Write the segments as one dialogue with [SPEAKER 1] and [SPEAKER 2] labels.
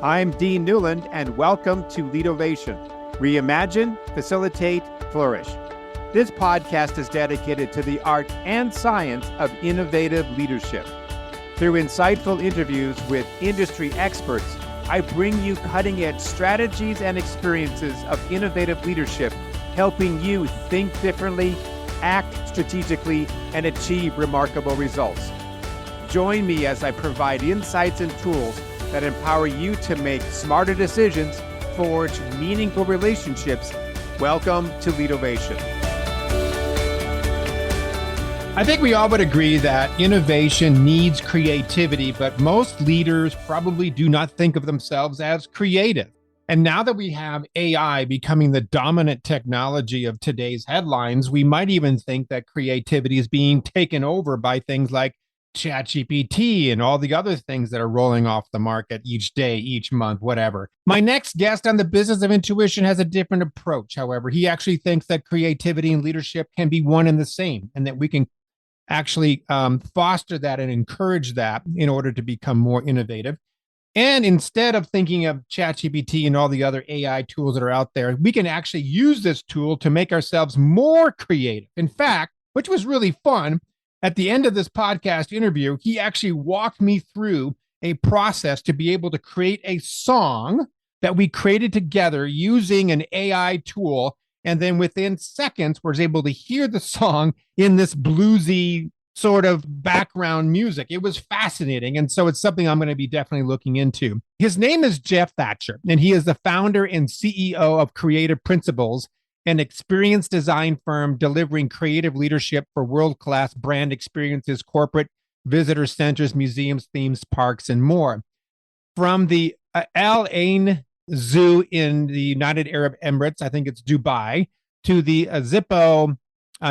[SPEAKER 1] I'm Dean Newland, and welcome to Leadovation. Reimagine, facilitate, flourish. This podcast is dedicated to the art and science of innovative leadership. Through insightful interviews with industry experts, I bring you cutting-edge strategies and experiences of innovative leadership, helping you think differently, act strategically, and achieve remarkable results. Join me as I provide insights and tools that empower you to make smarter decisions, forge meaningful relationships. Welcome to Leadovation.
[SPEAKER 2] I think we all would agree that innovation needs creativity, but most leaders probably do not think of themselves as creative. And now that we have AI becoming the dominant technology of today's headlines, we might even think that creativity is being taken over by things like ChatGPT and all the other things that are rolling off the market each day, each month, whatever. My next guest on the Business of Intuition has a different approach. However, he actually thinks that creativity and leadership can be one and the same, and that we can actually foster that and encourage that in order to become more innovative. And instead of thinking of ChatGPT and all the other AI tools that are out there, we can actually use this tool to make ourselves more creative. In fact, which was really fun, at the end of this podcast interview, he actually walked me through a process to be able to create a song that we created together using an AI tool. And then within seconds, was able to hear the song in this bluesy sort of background music. It was fascinating. And so it's something I'm going to be definitely looking into. His name is Jeff Thatcher, and he is the founder and CEO of Creative Principles, an experience design firm delivering creative leadership for world-class brand experiences, corporate visitor centers, museums, themes, parks, and more. From the Al Ain Zoo in the United Arab Emirates, I think it's Dubai, to the Zippo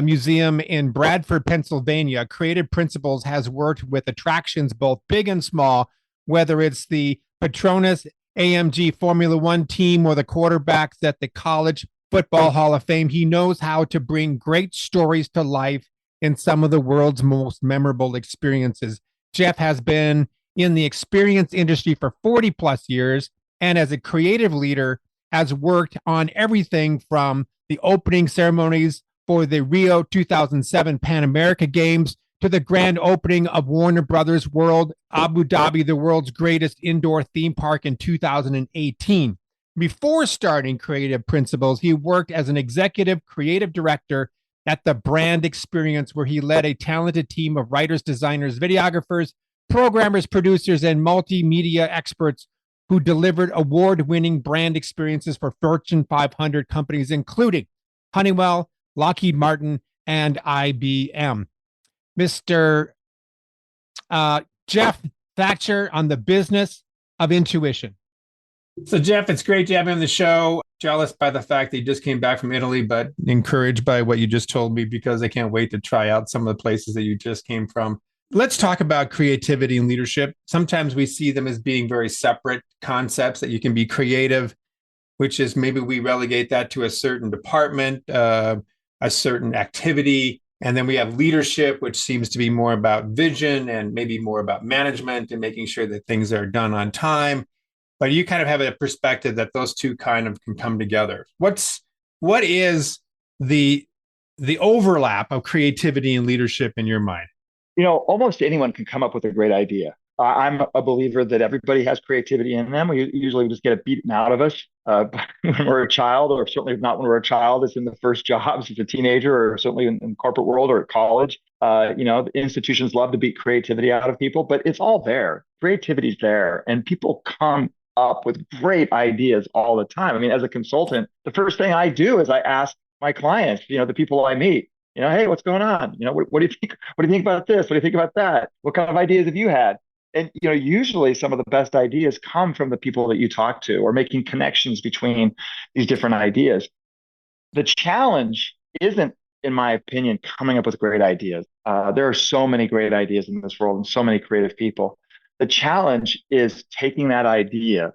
[SPEAKER 2] Museum in Bradford, Pennsylvania, Creative Principles has worked with attractions both big and small, whether it's the Petronas AMG Formula One team or the quarterbacks at the College Football Hall of Fame. He knows how to bring great stories to life in some of the world's most memorable experiences. Jeff has been in the experience industry for 40 plus years, and as a creative leader has worked on everything from the opening ceremonies for the Rio 2007 Pan America Games to the grand opening of Warner Brothers World Abu Dhabi, the world's greatest indoor theme park in 2018. Before starting Creative Principles, he worked as an executive creative director at the Brand Experience, where he led a talented team of writers, designers, videographers, programmers, producers, and multimedia experts who delivered award-winning brand experiences for Fortune 500 companies, including Honeywell, Lockheed Martin, and IBM. Mr. Jeff Thatcher on the Business of Intuition. So, Jeff, it's great to have you on the show. Jealous by the fact that you just came back from Italy, but encouraged by what you just told me, because I can't wait to try out some of the places that you just came from. Let's talk about creativity and leadership. Sometimes we see them as being very separate concepts, that you can be creative, which is maybe we relegate that to a certain department, a certain activity. And then we have leadership, which seems to be more about vision and maybe more about management and making sure that things are done on time. But you kind of have a perspective that those two kind of can come together. What is the overlap of creativity and leadership in your mind?
[SPEAKER 3] You know, almost anyone can come up with a great idea. I'm a believer that everybody has creativity in them. We usually just get it beaten out of us when we're a child, or certainly not when we're a child. It's in the first jobs as a teenager, or certainly in the corporate world or at college. The institutions love to beat creativity out of people, but it's all there. Creativity's there, and people come up with great ideas all the time. I mean, as a consultant, the first thing I do is I ask my clients, the people I meet, hey, what's going on? What do you think? What do you think about this? What do you think about that? What kind of ideas have you had? And usually some of the best ideas come from the people that you talk to, or making connections between these different ideas. The challenge isn't, in my opinion, coming up with great ideas. There are so many great ideas in this world and so many creative people. The challenge is taking that idea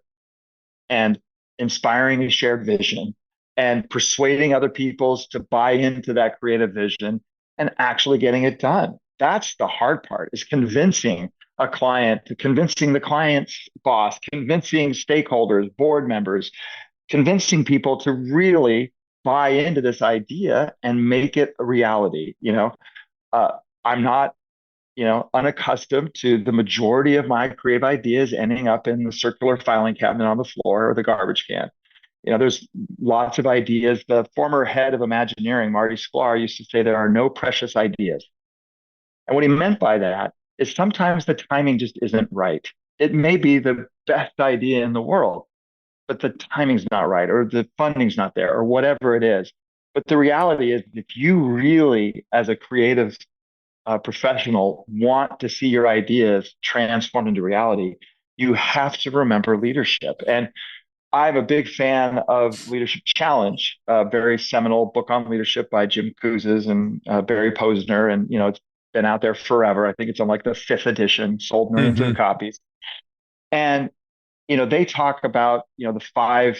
[SPEAKER 3] and inspiring a shared vision and persuading other people to buy into that creative vision and actually getting it done. That's the hard part, is convincing a client, convincing the client's boss, convincing stakeholders, board members, convincing people to really buy into this idea and make it a reality. Uh, I'm not, unaccustomed to the majority of my creative ideas ending up in the circular filing cabinet on the floor or the garbage can. There's lots of ideas. The former head of Imagineering, Marty Sklar, used to say there are no precious ideas. And what he meant by that is sometimes the timing just isn't right. It may be the best idea in the world, but the timing's not right, or the funding's not there, or whatever it is. But the reality is, if you really, as a creative professional, want to see your ideas transformed into reality, you have to remember leadership. And I'm a big fan of Leadership Challenge, a very seminal book on leadership by Jim Kouzes and Barry Posner. And, it's been out there forever. I think it's on like the fifth edition, sold millions of copies. And, they talk about, the five,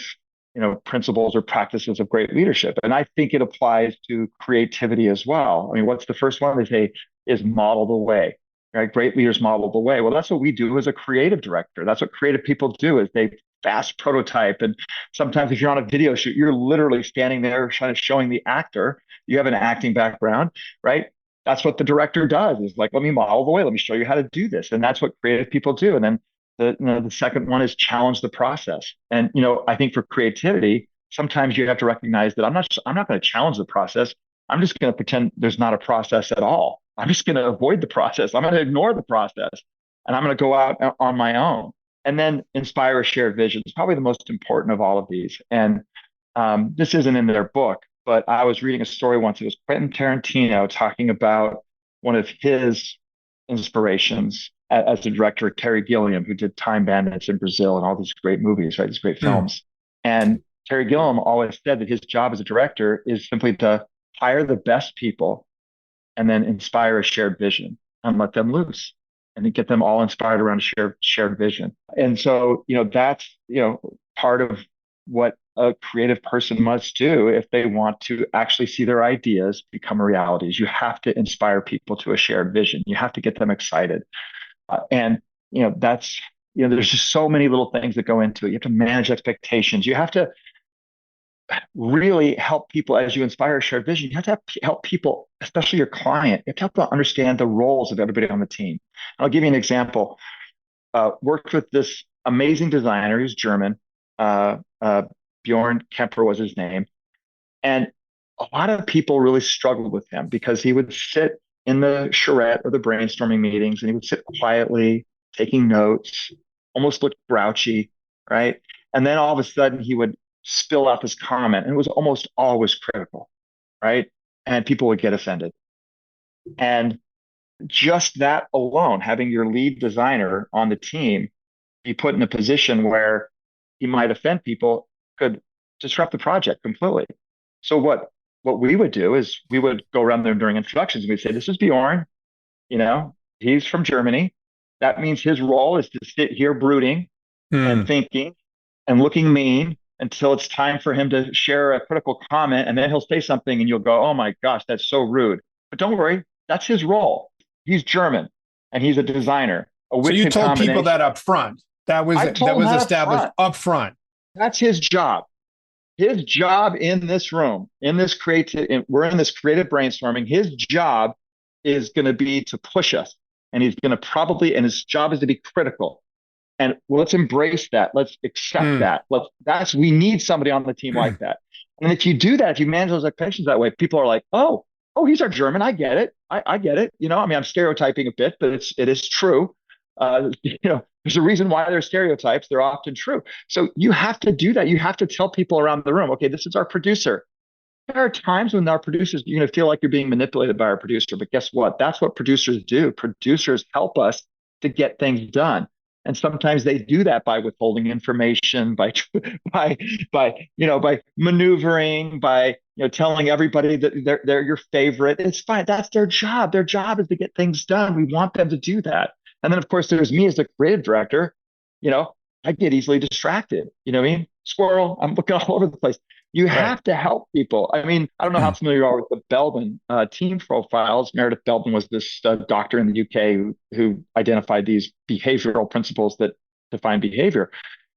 [SPEAKER 3] principles or practices of great leadership. And I think it applies to creativity as well. I mean, what's the first one? They say is model the way, right? Great leaders model the way. Well, that's what we do as a creative director. That's what creative people do, is they fast prototype. And sometimes if you're on a video shoot, you're literally standing there kind of showing the actor. You have an acting background, right? That's what the director does, is like, let me model the way. Let me show you how to do this. And that's what creative people do. And then the second one is challenge the process. And, I think for creativity, sometimes you have to recognize that I'm not going to challenge the process. I'm just going to pretend there's not a process at all. I'm just going to avoid the process. I'm going to ignore the process, and I'm going to go out on my own. And then inspire a shared vision is probably the most important of all of these. And this isn't in their book, but I was reading a story once. It was Quentin Tarantino talking about one of his inspirations as a director, Terry Gilliam, who did Time Bandits in Brazil and all these great movies, right? These great films. And Terry Gilliam always said that his job as a director is simply to hire the best people and then inspire a shared vision and let them loose and then get them all inspired around a shared vision. And so, that's, part of what a creative person must do if they want to actually see their ideas become a reality. Is you have to inspire people to a shared vision. You have to get them excited. And that's, there's just so many little things that go into it. You have to manage expectations. You have to really help people as you inspire a shared vision. You have to help people, especially your client. You have to help them understand the roles of everybody on the team. And I'll give you an example. Worked with this amazing designer. He's German. Bjorn Kemper was his name. And a lot of people really struggled with him because he would sit in the charrette or the brainstorming meetings, and he would sit quietly taking notes, almost looked grouchy, right? And then all of a sudden he would spill out this comment, and it was almost always critical, right? And people would get offended. And just that alone, having your lead designer on the team be put in a position where he might offend people, could disrupt the project completely. So what we would do is we would go around there during introductions and we'd say, this is Bjorn, he's from Germany. That means his role is to sit here brooding and thinking and looking mean until it's time for him to share a critical comment. And then he'll say something and you'll go, oh my gosh, that's so rude. But don't worry, that's his role. He's German and he's a designer.
[SPEAKER 2] So you told people that up front. That was established up front.
[SPEAKER 3] That's his job. His job in this room, we're in this creative brainstorming. His job is going to be to push us, and he's going to and his job is to be critical. And let's embrace that. Let's accept that. We need somebody on the team like that. And if you do that, if you manage those expectations that way, people are like, oh, he's our German. I get it. I get it. I'm stereotyping a bit, but it is true. There's a reason why they're stereotypes. They're often true. So you have to do that. You have to tell people around the room, okay, this is our producer. There are times when our producers, you're going to feel like you're being manipulated by our producer, but guess what? That's what producers do. Producers help us to get things done. And sometimes they do that by withholding information, by maneuvering, by telling everybody that they're your favorite. It's fine. That's their job. Their job is to get things done. We want them to do that. And then, of course, there's me as the creative director. I get easily distracted. You know what I mean? squirrel, I'm looking all over the place. You
[SPEAKER 2] Right.
[SPEAKER 3] have to help people. I mean, I don't know how familiar you are with the Belbin team profiles. Meredith Belbin was this doctor in the UK who identified these behavioral principles that define behavior.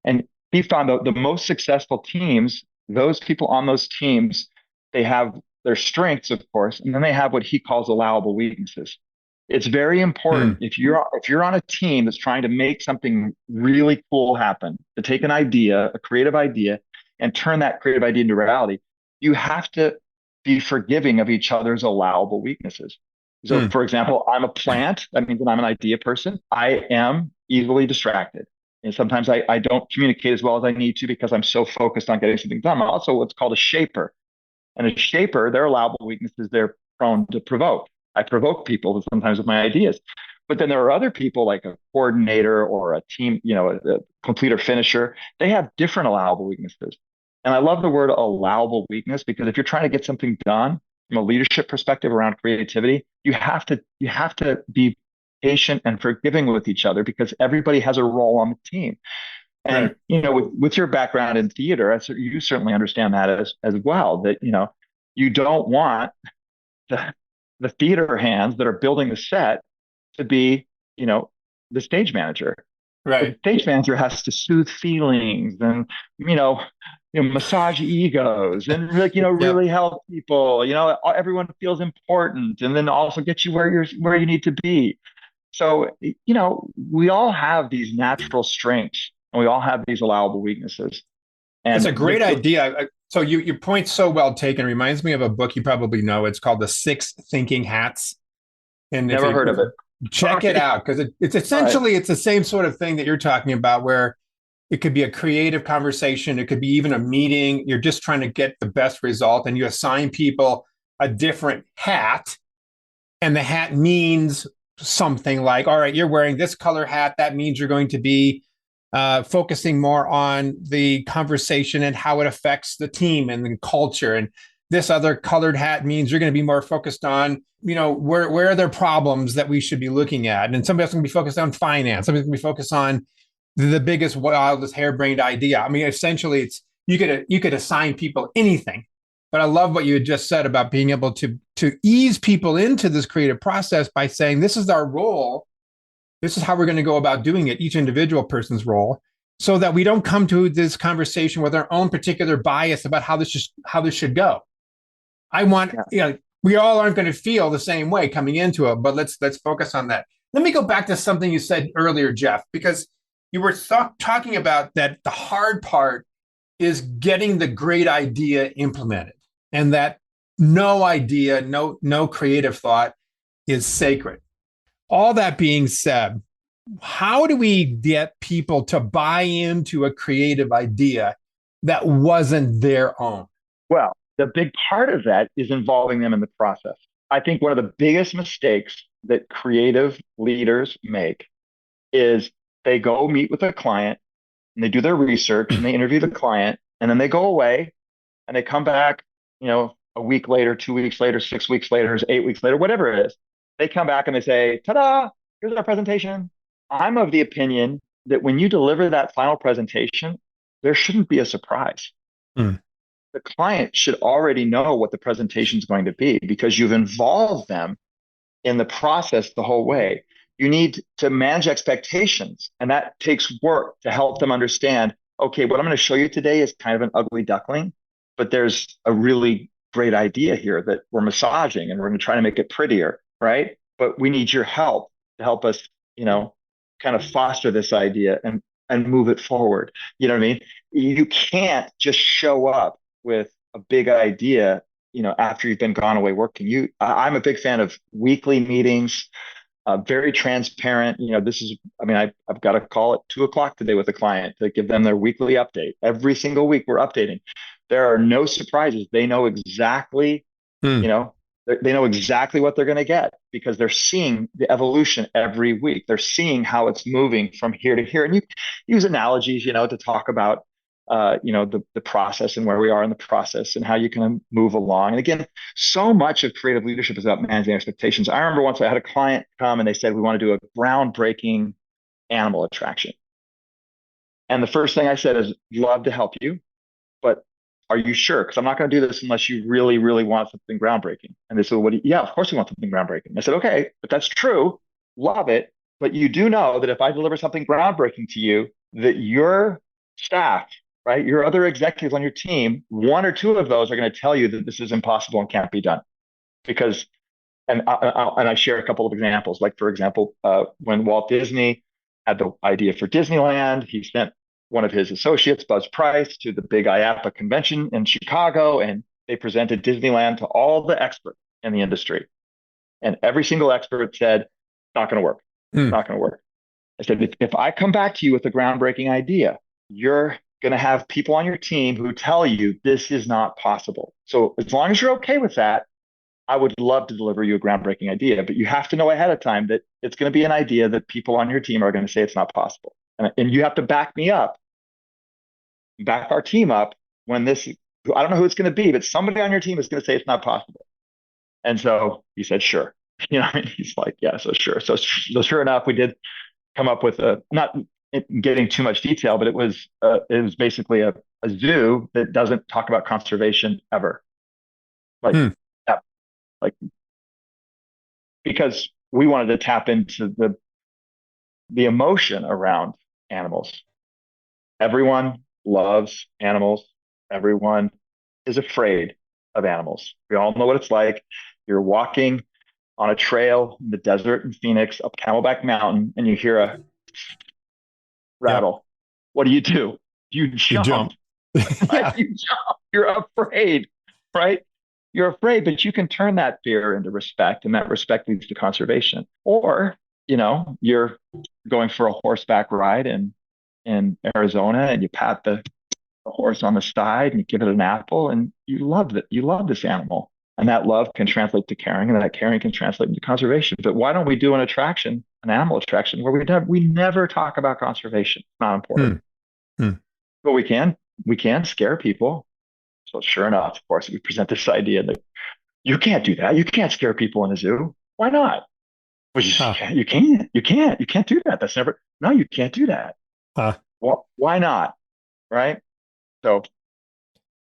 [SPEAKER 3] And he found that the most successful teams, those people on those teams, they have their strengths, of course, and then they have what he calls allowable weaknesses. It's very important
[SPEAKER 2] Mm.
[SPEAKER 3] if you're on a team that's trying to make something really cool happen, to take an idea, a creative idea, and turn that creative idea into reality, you have to be forgiving of each other's allowable weaknesses. So,
[SPEAKER 2] Mm.
[SPEAKER 3] for example, I'm a plant. That means that I'm an idea person. I am easily distracted. And sometimes I don't communicate as well as I need to because I'm so focused on getting something done. I'm also what's called a shaper. And a shaper, their allowable weaknesses, they're prone to provoke. I provoke people sometimes with my ideas. But then there are other people like a coordinator or a team, a completer finisher. They have different allowable weaknesses. And I love the word allowable weakness because if you're trying to get something done from a leadership perspective around creativity, you have to be patient and forgiving with each other because everybody has a role on the team.
[SPEAKER 2] Right.
[SPEAKER 3] And with your background in theater, you certainly understand that as well. That you don't want the the theater hands that are building the set to be you know the stage manager. The
[SPEAKER 2] Right.
[SPEAKER 3] stage manager has to soothe feelings and massage egos and
[SPEAKER 2] Yep.
[SPEAKER 3] really help people. Everyone feels important, and then also get you where you need to be. So, we all have these natural strengths and we all have these allowable weaknesses.
[SPEAKER 2] It's a
[SPEAKER 3] And
[SPEAKER 2] great idea. So your point's so well taken. Reminds me of a book you probably know. It's called The Six Thinking Hats. And
[SPEAKER 3] never heard of it. All
[SPEAKER 2] check it
[SPEAKER 3] right.
[SPEAKER 2] out, because it's
[SPEAKER 3] All right.
[SPEAKER 2] essentially it's the same sort of thing that you're talking about, where it could be a creative conversation, it could be even a meeting. You're just trying to get the best result, and you assign people a different hat, and the hat means something like, all right, you're wearing this color hat. That means you're going to be focusing more on the conversation and how it affects the team and the culture. And this other colored hat means you're going to be more focused on, where are there problems that we should be looking at? And somebody else going to be focused on finance. Somebody's going to be focused on the biggest, wildest, harebrained idea. I mean, essentially, it's you could assign people anything. But I love what you had just said about being able to ease people into this creative process by saying, this is our role. This is how we're going to go about doing it, each individual person's role, so that we don't come to this conversation with our own particular bias about how this should go. I want,
[SPEAKER 3] Yeah.
[SPEAKER 2] we all aren't going to feel the same way coming into it, but let's focus on that. Let me go back to something you said earlier, Jeff, because you were talking about that the hard part is getting the great idea implemented, and that no idea, no creative thought is sacred. All that being said, how do we get people to buy into a creative idea that wasn't their own?
[SPEAKER 3] Well, the big part of that is involving them in the process. I think one of the biggest mistakes that creative leaders make is they go meet with a client and they do their research and they interview the client and then they go away and they come back, a week later, 2 weeks later, 6 weeks later, 8 weeks later, whatever it is. They come back and they say, ta-da, here's our presentation. I'm of the opinion that when you deliver that final presentation, there shouldn't be a surprise.
[SPEAKER 2] Mm.
[SPEAKER 3] The client should already know what the presentation is going to be because you've involved them in the process the whole way. You need to manage expectations, and that takes work to help them understand, okay, what I'm going to show you today is kind of an ugly duckling, but there's a really great idea here that we're massaging and we're going to try to make it prettier, right? But we need your help to help us, kind of foster this idea and move it forward. You know what I mean? You can't just show up with a big idea, after you've been gone away working. I'm a big fan of weekly meetings, very transparent. I've got a call at 2 o'clock today with a client to give them their weekly update. Every single week we're updating. There are no surprises. They know exactly, you
[SPEAKER 2] Mm.
[SPEAKER 3] know, they know exactly what they're going to get because they're seeing the evolution every week. They're seeing how it's moving from here to here. And you use analogies, to talk about, the process and where we are in the process and how you can move along. And again, so much of creative leadership is about managing expectations. I remember once I had a client come and they said, we want to do a groundbreaking animal attraction. And the first thing I said is, love to help you, but are you sure? Because I'm not going to do this unless you really, really want something groundbreaking. And they said, yeah, of course we want something groundbreaking. I said, okay, if that's true, love it. But you do know that if I deliver something groundbreaking to you, that your staff, right, your other executives on your team, one or two of those are going to tell you that this is impossible and can't be done. Because, and I share a couple of examples. Like, for example, when Walt Disney had the idea for Disneyland, he sent one of his associates, Buzz Price, to the big IAAPA convention in Chicago, and they presented Disneyland to all the experts in the industry. And every single expert said, not going to work, not going to work. I said, if I come back to you with a groundbreaking idea, you're going to have people on your team who tell you this is not possible. So as long as you're okay with that, I would love to deliver you a groundbreaking idea, but you have to know ahead of time that it's going to be an idea that people on your team are going to say it's not possible. And you have to back me up, back our team up when this, I don't know who it's going to be, but somebody on your team is going to say it's not possible. And so he said, sure. He's like, yeah, so sure. So sure enough, we did come up with not getting too much detail, but it was basically a zoo that doesn't talk about conservation ever. Like, because we wanted to tap into the emotion around animals. Everyone loves animals. Everyone is afraid of animals. We all know what it's like. You're walking on a trail in the desert in Phoenix up Camelback Mountain, and you hear a rattle. Yep. What do? You jump. Right? You jump. You're afraid, right? You're afraid, but you can turn that fear into respect, and that respect leads to conservation. Or, you're going for a horseback ride in Arizona, and you pat the horse on the side and you give it an apple, and you love it. You love this animal, and that love can translate to caring, and that caring can translate into conservation. But why don't we do an animal attraction, where we never talk about conservation? It's not important. But we can scare people. So sure enough, of course, we present this idea that you can't do that. You can't scare people in a zoo. Why not? Well, you can't do that. No, you can't do that. Well, why not? Right? So.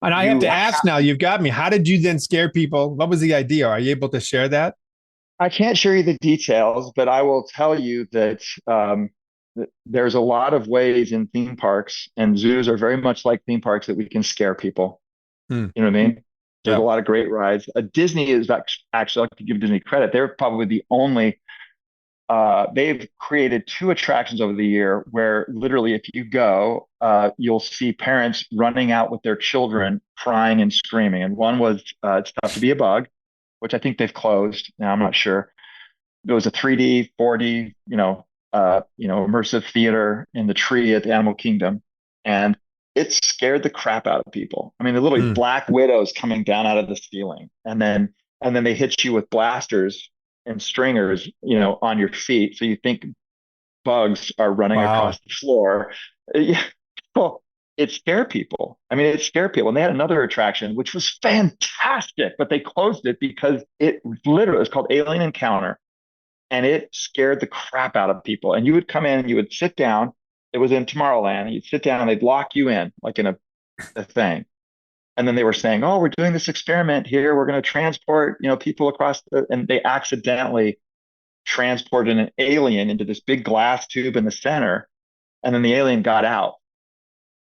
[SPEAKER 2] And I have to ask now, you've got me. How did you then scare people? What was the idea? Are you able to share that?
[SPEAKER 3] I can't share you the details, but I will tell you that there's a lot of ways in theme parks, and zoos are very much like theme parks, that we can scare people. You know what I mean? There's a lot of great rides. Disney is actually, I like to give Disney credit. They're probably the only, they've created 2 attractions over the year where literally if you go, you'll see parents running out with their children crying and screaming. And one was It's Tough to Be a Bug, which I think they've closed. Now I'm not sure. There was a 3D, 4D, immersive theater in the tree at the Animal Kingdom. And it scared the crap out of people. I mean, they're literally black widows coming down out of the ceiling. And then they hit you with blasters and stringers, on your feet. So you think bugs are running across the floor. Well, it scared people. I mean, it scared people. And they had another attraction, which was fantastic, but they closed it because it literally was called Alien Encounter. And it scared the crap out of people. And you would come in and you would sit down. It was in Tomorrowland. You'd sit down and they'd lock you in, like in a thing. And then they were saying, oh, we're doing this experiment here. We're going to transport, people across and they accidentally transported an alien into this big glass tube in the center. And then the alien got out.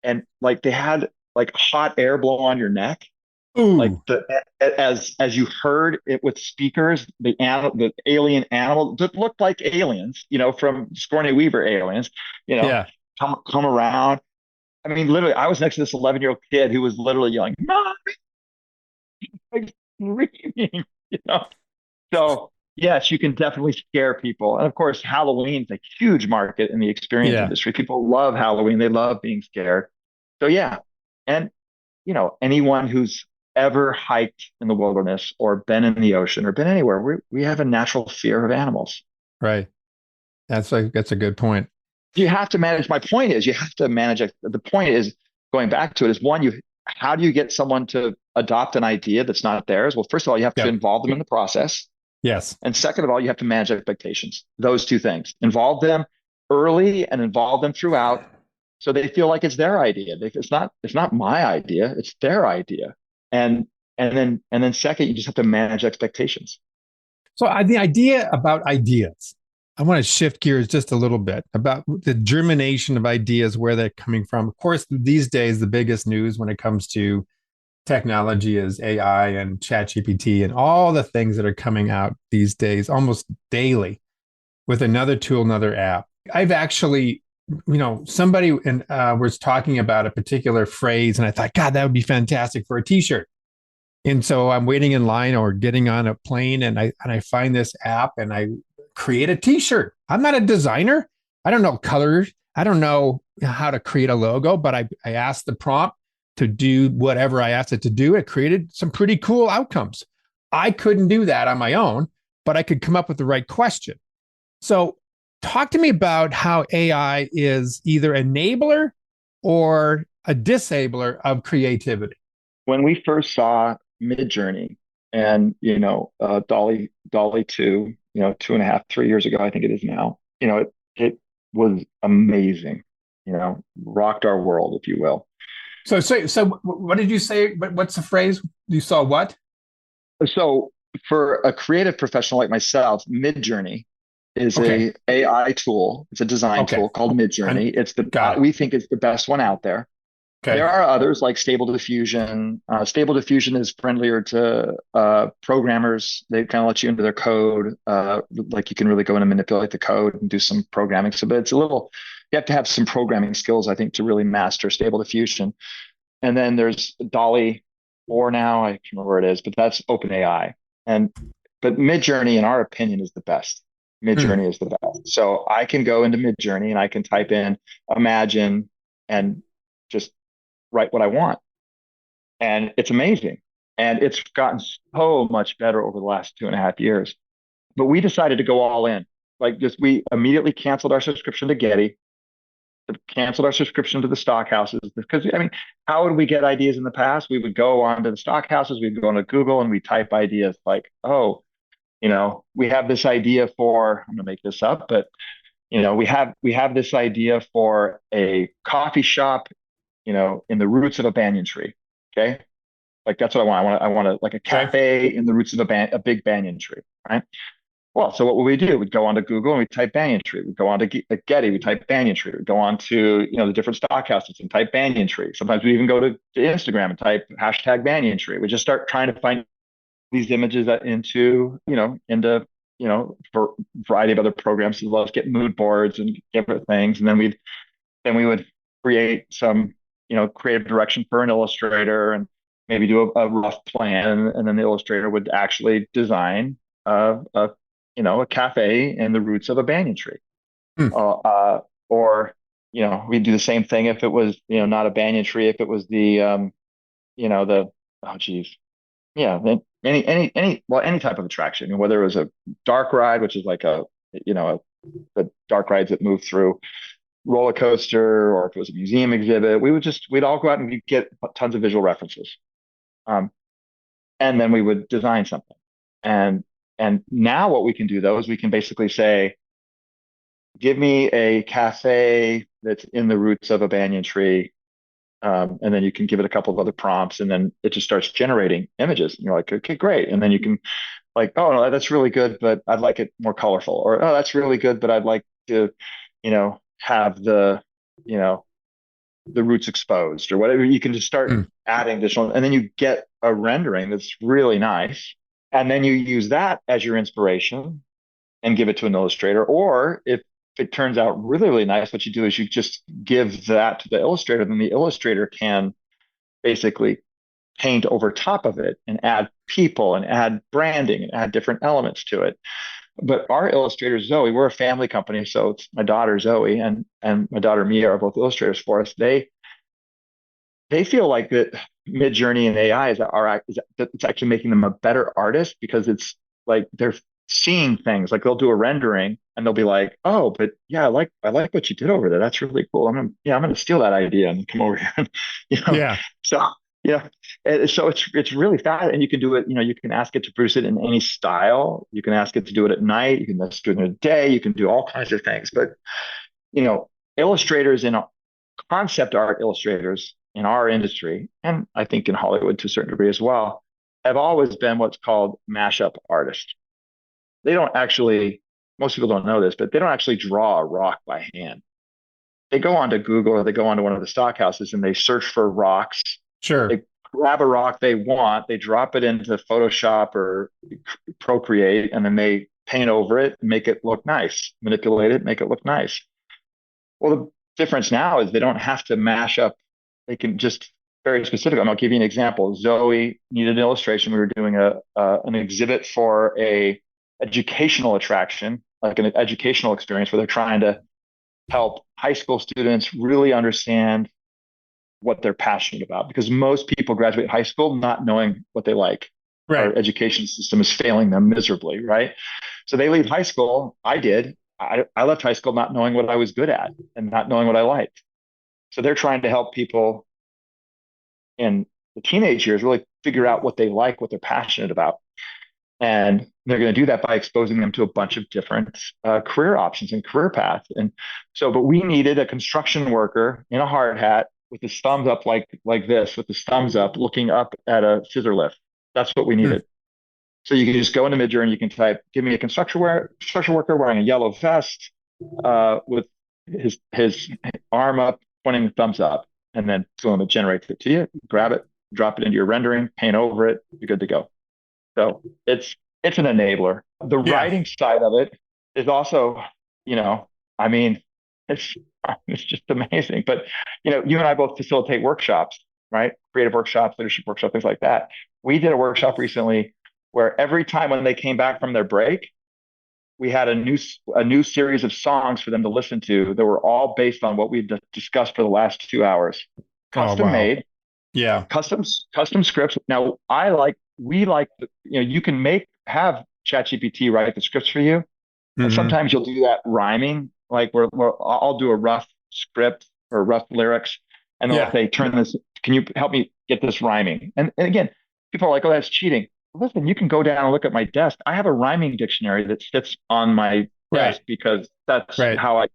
[SPEAKER 3] And like they had like hot air blow on your neck. Ooh. Like as you heard it with speakers, the alien animal that looked like aliens, from Sigourney Weaver aliens, come around. I mean, literally, I was next to this 11-year-old kid who was literally yelling, "Mommy!" like screaming, So yes, you can definitely scare people, and of course, Halloween's a huge market in the experience industry. People love Halloween; they love being scared. So yeah, and anyone who's ever hiked in the wilderness or been in the ocean or been anywhere, we have a natural fear of animals.
[SPEAKER 2] Right. That's a good point.
[SPEAKER 3] You have to manage. My point is, you have to manage it. The point is, going back to it, is one, how do you get someone to adopt an idea that's not theirs? Well, first of all, you have to involve them in the process.
[SPEAKER 2] Yes.
[SPEAKER 3] And second of all, you have to manage expectations. Those 2 things. Involve them early and involve them throughout, So they feel like it's their idea. It's not my idea. It's their idea. And and then second, you just have to manage expectations.
[SPEAKER 2] So the idea about ideas, I want to shift gears just a little bit about the germination of ideas, where they're coming from. Of course, these days, the biggest news when it comes to technology is AI and ChatGPT and all the things that are coming out these days almost daily with another tool, another app. I've actually, somebody was talking about a particular phrase, and I thought, God, that would be fantastic for a T-shirt. And so I'm waiting in line or getting on a plane, and I find this app and I create a T-shirt. I'm not a designer. I don't know colors. I don't know how to create a logo, but I asked the prompt to do whatever I asked it to do. It created some pretty cool outcomes. I couldn't do that on my own, but I could come up with the right question. So talk to me about how AI is either enabler or a disabler of creativity.
[SPEAKER 3] When we first saw Midjourney and Dolly 2, 2.5, 3 years ago, I think it is now, it was amazing, rocked our world, if you will.
[SPEAKER 2] So what did you say? What's the phrase? You saw what?
[SPEAKER 3] So for a creative professional like myself, Midjourney is
[SPEAKER 2] Okay.
[SPEAKER 3] a AI tool. It's a design
[SPEAKER 2] Okay.
[SPEAKER 3] tool called Midjourney. It's
[SPEAKER 2] Got it.
[SPEAKER 3] we think it's the best one out there.
[SPEAKER 2] Okay.
[SPEAKER 3] There are others like Stable Diffusion. Stable Diffusion is friendlier to programmers. They kind of let you into their code. Like you can really go in and manipulate the code and do some programming. So, but you have to have some programming skills, I think, to really master Stable Diffusion. And then there's Dolly 4 now. I can't remember where it is, but that's OpenAI. But Midjourney, in our opinion, is the best.
[SPEAKER 2] Hmm.
[SPEAKER 3] Midjourney is the best. So I can go into Midjourney and I can type in imagine and just write what I want. And it's amazing. And it's gotten so much better over the last 2.5 years. But we decided to go all in. We immediately canceled our subscription to Getty, canceled our subscription to the stock houses. Because, I mean, how would we get ideas in the past? We would go onto the stock houses, we'd go into Google and we type ideas like, oh, we have this idea for, I'm going to make this up, but we have this idea for a coffee shop, in the roots of a banyan tree. Okay. Like that's what I want. I want like a
[SPEAKER 2] Okay.
[SPEAKER 3] cafe in the roots of a big banyan tree. Right. Well, so what would we do? We'd go onto Google and we type banyan tree. We'd go on to Getty, we type banyan tree. We'd go on to, the different stock houses and type banyan tree. Sometimes we even go to Instagram and type hashtag banyan tree. We just start trying to find these images into for a variety of other programs as well as get mood boards and different things. And then we would create some, creative direction for an illustrator and maybe do a rough plan. And then the illustrator would actually design a cafe in the roots of a banyan tree.
[SPEAKER 2] Hmm.
[SPEAKER 3] Or, we'd do the same thing if it was, not a banyan tree, if it was oh geez. Yeah, any type of attraction, whether it was a dark ride, which is like the dark rides that move through roller coaster, or if it was a museum exhibit, we'd all go out and we'd get tons of visual references. Um, and then we would design something. And now what we can do though is we can basically say, give me a cafe that's in the roots of a banyan tree. And then you can give it a couple of other prompts and then it just starts generating images. And you're like, okay, great. And then you can like, oh no, that's really good, but I'd like it more colorful. Or, oh, that's really good, but I'd like to, have you know, the roots exposed or whatever. You can just start
[SPEAKER 2] Hmm.
[SPEAKER 3] adding additional, and then you get a rendering that's really nice. And then you use that as your inspiration and give it to an illustrator. Or if it turns out really, really nice, what you do is you just give that to the illustrator, then the illustrator can basically paint over top of it and add people and add branding and add different elements to it. But our illustrator Zoe, we're a family company, so it's my daughter Zoe and my daughter Mia are both illustrators for us. They feel like that Midjourney and AI it's actually making them a better artist because it's like they're seeing things like they'll do a rendering and they'll be like, oh, but yeah, I like what you did over there. That's really cool. I'm gonna steal that idea and come over here. And, you know,
[SPEAKER 2] Yeah.
[SPEAKER 3] so yeah, so it's really fast, and you can do it. You can ask it to produce it in any style. You can ask it to do it at night. You can do it in the day. You can do all kinds of things. But illustrators in concept art illustrators in our industry, and I think in Hollywood to a certain degree as well, have always been what's called mashup artists. They don't actually, most people don't know this, but they don't actually draw a rock by hand. They go onto Google or they go onto one of the stock houses and they search for rocks.
[SPEAKER 2] Sure.
[SPEAKER 3] They grab a rock they want, they drop it into Photoshop or Procreate, and then they paint over it and make it look nice, manipulate it, make it look nice. Well, the difference now is they don't have to mash up. They can just very specific. I'll give you an example. Zoe needed an illustration. We were doing an exhibit for a educational attraction, like an educational experience where they're trying to help high school students really understand what they're passionate about, because most people graduate high school not knowing what they like.
[SPEAKER 2] Right.
[SPEAKER 3] Our education system is failing them miserably, right? So they leave high school. I did. I left high school not knowing what I was good at and not knowing what I liked. So they're trying to help people in the teenage years really figure out what they like, what they're passionate about. And they're going to do that by exposing them to a bunch of different career options and career paths. And so, but we needed a construction worker in a hard hat with his thumbs up like this, with his thumbs up, looking up at a scissor lift. That's what we needed. So you can just go into Midjourney, you can type, give me a construction worker wearing a yellow vest with his arm up, pointing the thumbs up, and then boom, it generates it to you. Grab it, drop it into your rendering, paint over it, you're good to go. So it's an enabler. The writing side of it is also, I mean, it's just amazing. But you and I both facilitate workshops, right? Creative workshops, leadership workshops, things like that. We did a workshop recently where every time when they came back from their break, we had a new series of songs for them to listen to that were all based on what we discussed for the last 2 hours. Custom made.
[SPEAKER 2] Yeah.
[SPEAKER 3] Custom scripts. Now you can have ChatGPT write the scripts for you. And sometimes you'll do that rhyming, like where I'll do a rough script or rough lyrics, and they'll say, turn this, can you help me get this rhyming? And again, people are like, oh, that's cheating. Listen, you can go down and look at my desk. I have a rhyming dictionary that sits on my desk because that's how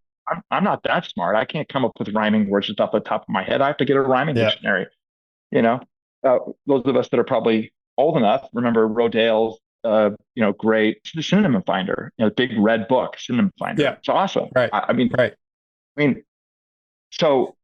[SPEAKER 3] I'm not that smart. I can't come up with rhyming words just off the top of my head. I have to get a rhyming dictionary. Those of us that are probably old enough remember Rodale's great synonym finder, big red book synonym finder. Yeah. It's awesome.
[SPEAKER 2] Right.
[SPEAKER 3] I mean, so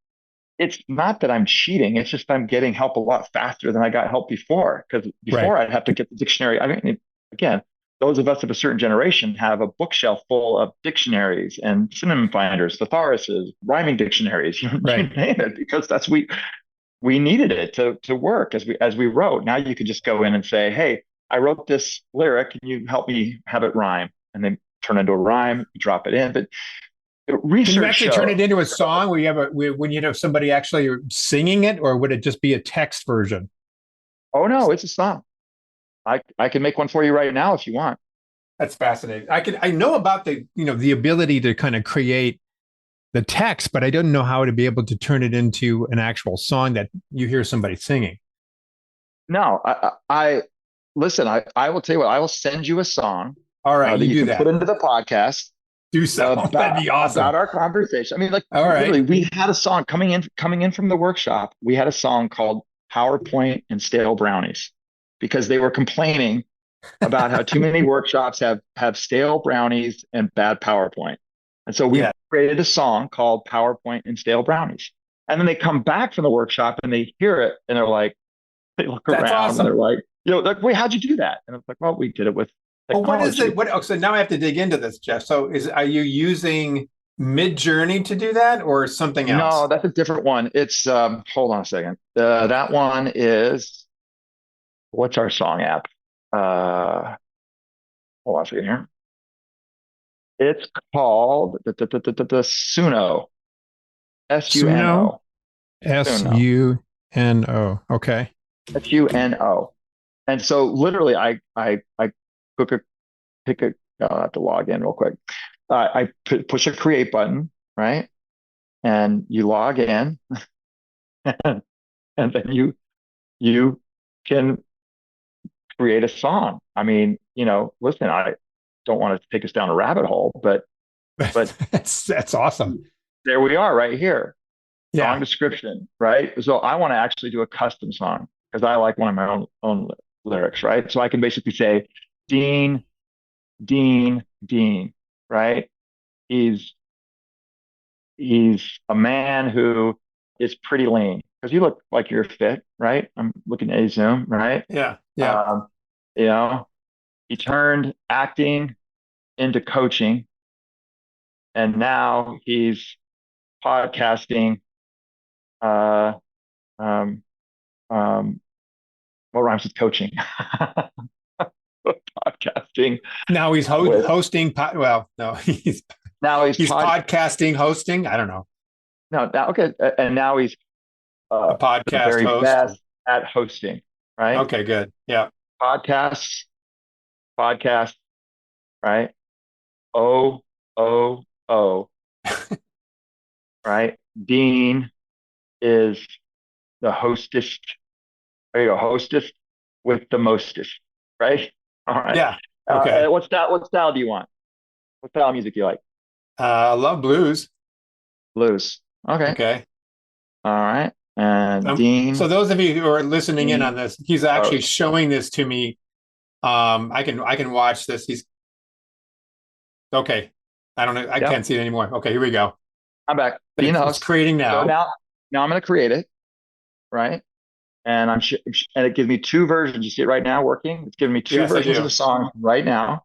[SPEAKER 3] it's not that I'm cheating. It's just I'm getting help a lot faster than I got help before. Because before I'd have to get the dictionary. I mean, again, those of us of a certain generation have a bookshelf full of dictionaries and synonym finders, thesauruses, rhyming dictionaries, you name it, because that's we needed it to work as we wrote. Now you could just go in and say, hey, I wrote this lyric, can you help me have it rhyme? And then turn it into a rhyme, drop it in. But research, can you actually
[SPEAKER 2] turn it into a song when you have somebody actually singing it, or would it just be a text version?
[SPEAKER 3] Oh no, it's a song. I can make one for you right now if you want.
[SPEAKER 2] That's fascinating. I know about the ability to kind of create the text, but I don't know how to be able to turn it into an actual song that you hear somebody singing.
[SPEAKER 3] No, I listen, I will tell you what, I will send you a song.
[SPEAKER 2] All right,
[SPEAKER 3] that you can put into the podcast.
[SPEAKER 2] Do so. That'd be awesome.
[SPEAKER 3] About our conversation. I mean, literally, we had a song coming in from the workshop. We had a song called PowerPoint and Stale Brownies, because they were complaining about how too many workshops have stale brownies and bad PowerPoint. And so we created a song called PowerPoint and Stale Brownies. And then they come back from the workshop and they hear it and they're like, they look around and they're like, wait, how'd you do that? And it's like, well, we did it with technology.
[SPEAKER 2] Well, what is it? So now I have to dig into this, Jeff. So are you using Midjourney to do that or something else?
[SPEAKER 3] No, that's a different one. It's, hold on a second. That one is, what's our song app? Hold on a second here. It's called the Suno. Suno.
[SPEAKER 2] Suno. Okay.
[SPEAKER 3] Suno. And so literally I I'll have to log in real quick. I push a create button, right? And you log in and then you can create a song. I mean, listen, I don't want to take us down a rabbit hole, but
[SPEAKER 2] that's awesome.
[SPEAKER 3] There we are right here. song description, right? So I want to actually do a custom song because I like one of my own lyrics, right? So I can basically say, Dean, Dean, right? He's he's a man who is pretty lean because you look like you're fit, right? I'm looking at a Zoom, right?
[SPEAKER 2] Yeah. Yeah.
[SPEAKER 3] Um, you know, he turned acting into coaching, and now he's podcasting. Uh, um, um, what rhymes with coaching? Podcasting
[SPEAKER 2] Now he's
[SPEAKER 3] with
[SPEAKER 2] hosting. Well, no,
[SPEAKER 3] now
[SPEAKER 2] he's podcasting, hosting. I don't know.
[SPEAKER 3] no now okay, and now he's
[SPEAKER 2] A
[SPEAKER 3] the
[SPEAKER 2] podcast
[SPEAKER 3] very
[SPEAKER 2] host.
[SPEAKER 3] best at hosting, right?
[SPEAKER 2] Okay, good. Yeah.
[SPEAKER 3] Podcasts, podcast, right? O O, right? Dean is the hostess. There you go, hostess with the mostest, right? All right.
[SPEAKER 2] Yeah. Okay.
[SPEAKER 3] What style do you want? What style of music do you like?
[SPEAKER 2] I love blues.
[SPEAKER 3] Blues. Okay.
[SPEAKER 2] Okay.
[SPEAKER 3] All right. And
[SPEAKER 2] So
[SPEAKER 3] Dean
[SPEAKER 2] those of you who are listening in on
[SPEAKER 3] Dean
[SPEAKER 2] this, he's actually
[SPEAKER 3] host.
[SPEAKER 2] showing this to me. I can watch this. He's okay. I don't know. I
[SPEAKER 3] Yep.
[SPEAKER 2] can't see it anymore. Okay, here we go.
[SPEAKER 3] I'm back. Dean
[SPEAKER 2] It's
[SPEAKER 3] host.
[SPEAKER 2] creating
[SPEAKER 3] So
[SPEAKER 2] now.
[SPEAKER 3] now I'm going to create it, right? And and it gives me two versions. You see it right now working? It's giving me two
[SPEAKER 2] Yes, I
[SPEAKER 3] versions of
[SPEAKER 2] do.
[SPEAKER 3] the song right now,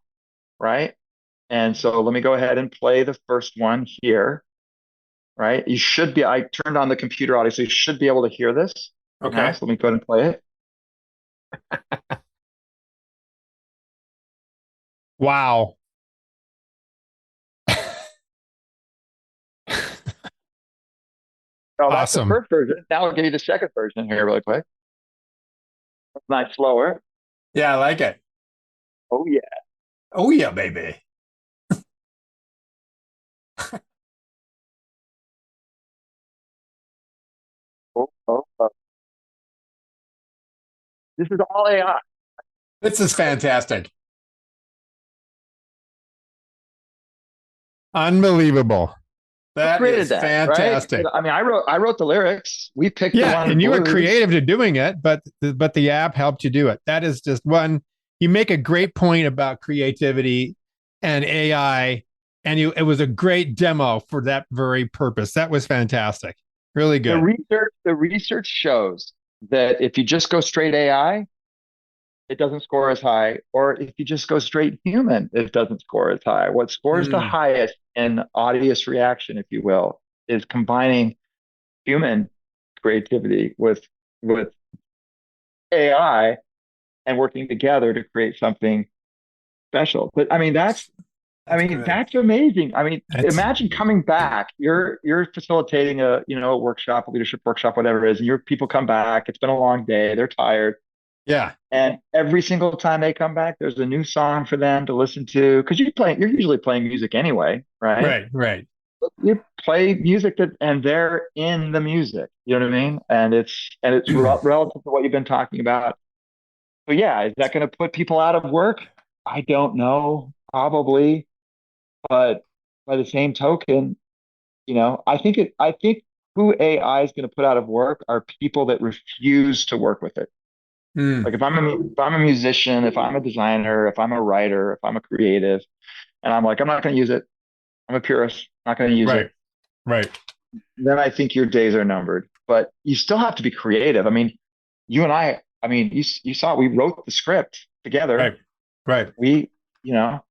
[SPEAKER 3] right? And so let me go ahead and play the first one here, right? I turned on the computer audio, so you should be able to hear this now.
[SPEAKER 2] Okay.
[SPEAKER 3] So let me go ahead and play it.
[SPEAKER 2] Wow.
[SPEAKER 3] Oh, that's the
[SPEAKER 2] Awesome.
[SPEAKER 3] first version. Now I'll give you the second version here really quick. It's not slower.
[SPEAKER 2] Yeah, I like it.
[SPEAKER 3] Oh yeah.
[SPEAKER 2] Oh yeah, baby.
[SPEAKER 3] Oh. This is all AI.
[SPEAKER 2] This is fantastic. Unbelievable.
[SPEAKER 3] Who
[SPEAKER 2] That
[SPEAKER 3] created
[SPEAKER 2] is
[SPEAKER 3] that, right?
[SPEAKER 2] fantastic.
[SPEAKER 3] I mean, I wrote the lyrics. We picked the
[SPEAKER 2] Yeah,
[SPEAKER 3] one
[SPEAKER 2] and you were
[SPEAKER 3] blues.
[SPEAKER 2] creative to doing it, but the app helped you do it. That is just one. You make a great point about creativity and AI, and it was a great demo for that very purpose. That was fantastic. Really good.
[SPEAKER 3] The research shows that if you just go straight AI, it doesn't score as high, or if you just go straight human, it doesn't score as high. What scores the
[SPEAKER 2] Mm,
[SPEAKER 3] highest in audience reaction, if you will, is combining human creativity with AI and working together to create something special. But
[SPEAKER 2] that's good.
[SPEAKER 3] that's amazing. I mean,
[SPEAKER 2] That's
[SPEAKER 3] imagine coming back. You're facilitating a workshop, a leadership workshop, whatever it is, and your people come back. It's been a long day. They're tired.
[SPEAKER 2] yeah.
[SPEAKER 3] And every single time they come back, there's a new song for them to listen to. Because you're usually playing music anyway, right?
[SPEAKER 2] Right. Right.
[SPEAKER 3] You play music and they're in the music. You know what I mean? And it's relative to what you've been talking about. But yeah, is that going to put people out of work? I don't know, probably. But by the same token, I think who AI is going to put out of work are people that refuse to work with it.
[SPEAKER 2] Mm,
[SPEAKER 3] Like if I'm a musician, if I'm a designer, if I'm a writer, if I'm a creative, and I'm like, I'm not going to use it. I'm a purist, not going to use
[SPEAKER 2] right.
[SPEAKER 3] it.
[SPEAKER 2] Right.
[SPEAKER 3] Then I think your days are numbered. But you still have to be creative. I mean, you and I mean, you saw we wrote the script together.
[SPEAKER 2] Right. Right.
[SPEAKER 3] We, you know,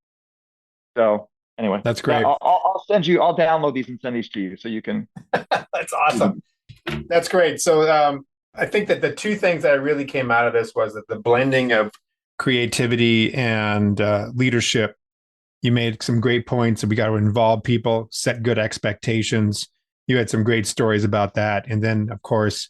[SPEAKER 3] so anyway,
[SPEAKER 2] That's
[SPEAKER 3] yeah,
[SPEAKER 2] great.
[SPEAKER 3] I'll download these and send these to you so you can.
[SPEAKER 2] That's awesome. That's great. So I think that the two things that really came out of this was that the blending of creativity and leadership. You made some great points that we got to involve people, set good expectations. You had some great stories about that. And then, of course,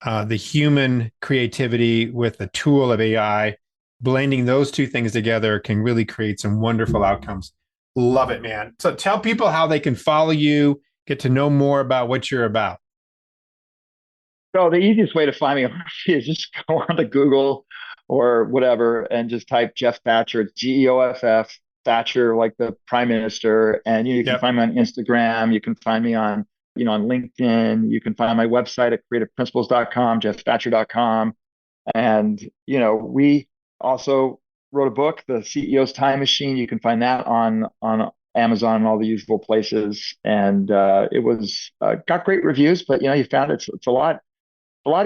[SPEAKER 2] the human creativity with the tool of AI, blending those two things together can really create some wonderful outcomes. Love it, man. So tell people how they can follow you, get to know more about what you're about.
[SPEAKER 3] So the easiest way to find me is just go on to Google or whatever and just type Jeff Thatcher. It's Geoff Thatcher, like the prime minister. And you can
[SPEAKER 2] Yep.
[SPEAKER 3] find me on Instagram. You can find me on on LinkedIn. You can find my website at creativeprinciples.com, jeffbatcher.com. And, we also wrote a book, The CEO's Time Machine. You can find that on Amazon and all the usual places. And it was got great reviews, but you found it's a lot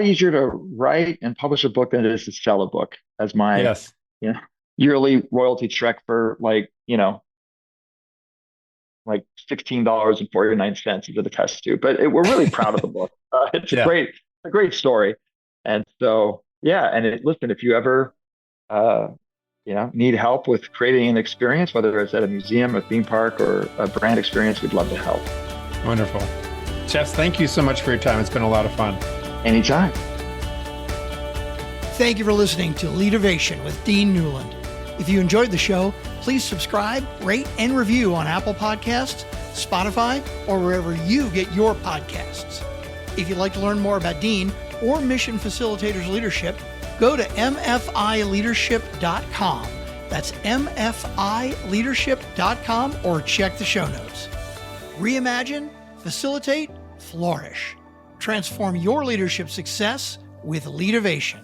[SPEAKER 3] easier to write and publish a book than it is to sell a book, as my
[SPEAKER 2] Yes.
[SPEAKER 3] yearly royalty check for like $16.49 is a test to. But we're really proud of the book. It's a great story. And so, listen, if you ever need help with creating an experience, whether it's at a museum, a theme park, or a brand experience, we'd love to help.
[SPEAKER 2] Wonderful. Jeff, thank you so much for your time. It's been a lot of fun.
[SPEAKER 3] Anytime.
[SPEAKER 4] Thank you for listening to Leadervation with Dean Newland. If you enjoyed the show, please subscribe, rate, and review on Apple Podcasts, Spotify, or wherever you get your podcasts. If you'd like to learn more about Dean or Mission Facilitators Leadership, go to mfileadership.com. That's mfileadership.com, or check the show notes. Reimagine, facilitate, flourish. Transform your leadership success with Leadervation.